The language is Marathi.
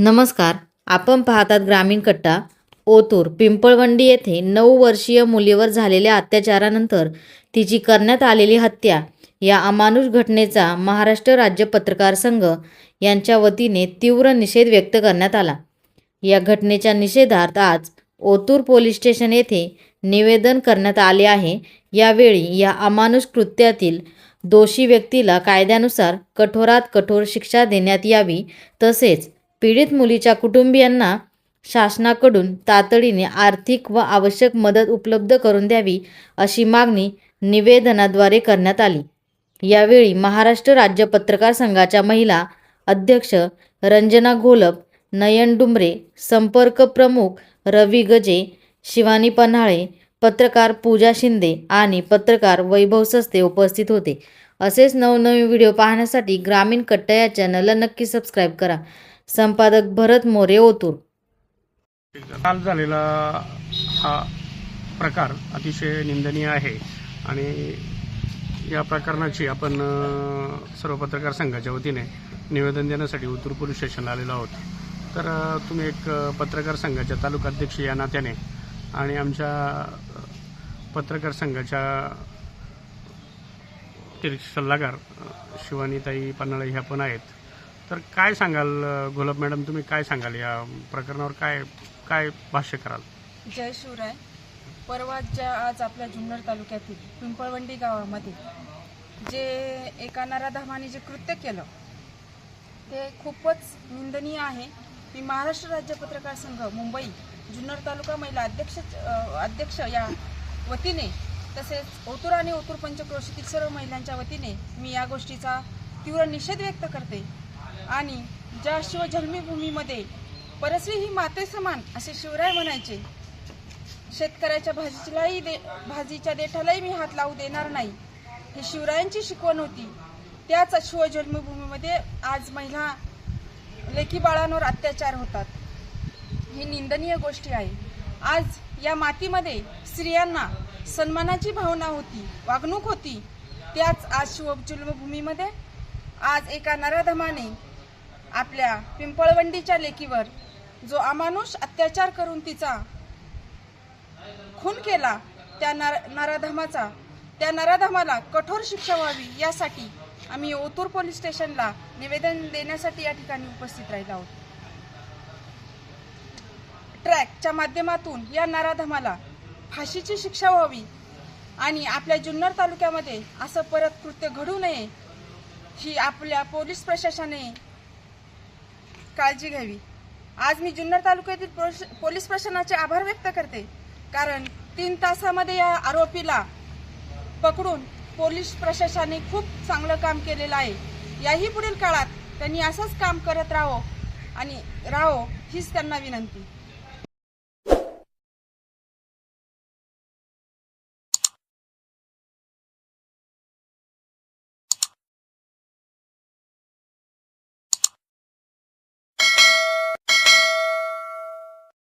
नमस्कार. आपण पाहतात ग्रामीण कट्टा. ओतूर पिंपळवंडी येथे 9 वर्षीय मुलीवर झालेल्या अत्याचारानंतर तिची करण्यात आलेली हत्या या अमानुष घटनेचा महाराष्ट्र राज्य पत्रकार संघ यांच्या वतीने तीव्र निषेध व्यक्त करण्यात आला. या घटनेच्या निषेधार्थ आज ओतूर पोलीस स्टेशन येथे निवेदन करण्यात आले आहे. यावेळी या अमानुष कृत्यातील दोषी व्यक्तीला कायद्यानुसार कठोरात कठोर शिक्षा देण्यात यावी, तसेच पीडित मुलीच्या कुटुंबियांना शासनाकडून तातडीने आर्थिक व आवश्यक मदत उपलब्ध करून द्यावी, अशी मागणी निवेदनाद्वारे करण्यात आली. यावेळी महाराष्ट्र राज्य पत्रकार संघाच्या महिला अध्यक्ष रंजना घोलप, नयन डुमरे, संपर्क प्रमुख रवी गजे, शिवानी पन्हाळे, पत्रकार पूजा शिंदे आणि पत्रकार वैभव सस्ते उपस्थित होते. असेच नवनवीन व्हिडिओ पाहण्यासाठी ग्रामीण कट्टा या चॅनलला नक्की सबस्क्राईब करा. संपादक भरत मोरे, ओतूर. काल झालेला हा प्रकार अतिशय निंदनीय आहे आणि या प्रकरणाची आपण सर्व पत्रकार संघाच्या वतीने निवेदन देण्यासाठी ओतूर पोलीस स्टेशनला आलेलो आहोत. तर तुम्ही एक पत्रकार संघाच्या तालुका अध्यक्ष या नात्याने आणि आमच्या पत्रकार संघाच्या सल्लागार शिवानीताई पन्हाळे ह्या पण आहेत. तर काय सांगाल घोलप मॅडम, तुम्ही काय सांगाल या प्रकरणावर, काय भाष्य कराल? जय शिवराय. आज आपल्या जुन्नर तालुक्यातील पिंपळवंडी गावामध्ये जे एका नराधमाने जे कृत्य केलं ते खूपच निंदनीय आहे. मी महाराष्ट्र राज्य पत्रकार संघ मुंबई जुन्नर तालुका महिला अध्यक्ष या वतीने, तसेच ओतूर आणि ओतूर पंचक्रोशीतील सर्व महिलांच्या वतीने मी या गोष्टीचा तीव्र निषेध व्यक्त करते. आणि ज्या शिवजन्मभूमीमध्ये परस्वी ही माते समान असे शिवराय म्हणायचे, शेतकऱ्याच्या भाजीच्या देठालाही मी हात लावू देणार नाही, ही शिवरायांची शिकवण होती. त्याच शिवजन्मभूमीमध्ये आज महिला लेकी बाळांवर अत्याचार होतात. ही निंदनीय गोष्टी आहे. आज या मातीमध्ये स्त्रियांना सन्मानाची भावना होती, वागणूक होती. त्याच आज शिवजन्मभूमीमध्ये आज एका नराधमाने आपल्या पिंपळवंडीच्या लेकीवर जो अमानुष अत्याचार करून तिचा खून केला, त्या नराधमाला कठोर शिक्षा व्हावी यासाठी आम्ही ओतूर पोलीस स्टेशनला निवेदन देण्यासाठी या ठिकाणी उपस्थित राहिलो आहोत. ट्रॅकच्या माध्यमातून या नराधमाला फाशीची शिक्षा व्हावी आणि आपल्या जुन्नर तालुक्यामध्ये असं परत कृत्य घडू नये ही आपल्या पोलीस प्रशासनाने काळजी घ्यावी. आज मी जुन्नर तालुक्यातील पोलीस प्रशासनाचे आभार व्यक्त करते, कारण 3 तासामध्ये या आरोपीला पकडून पोलीस प्रशासनाने खूप चांगलं काम केलेलं आहे. याही पुढील काळात त्यांनी असंच काम करत राहावं हीच त्यांना विनंती.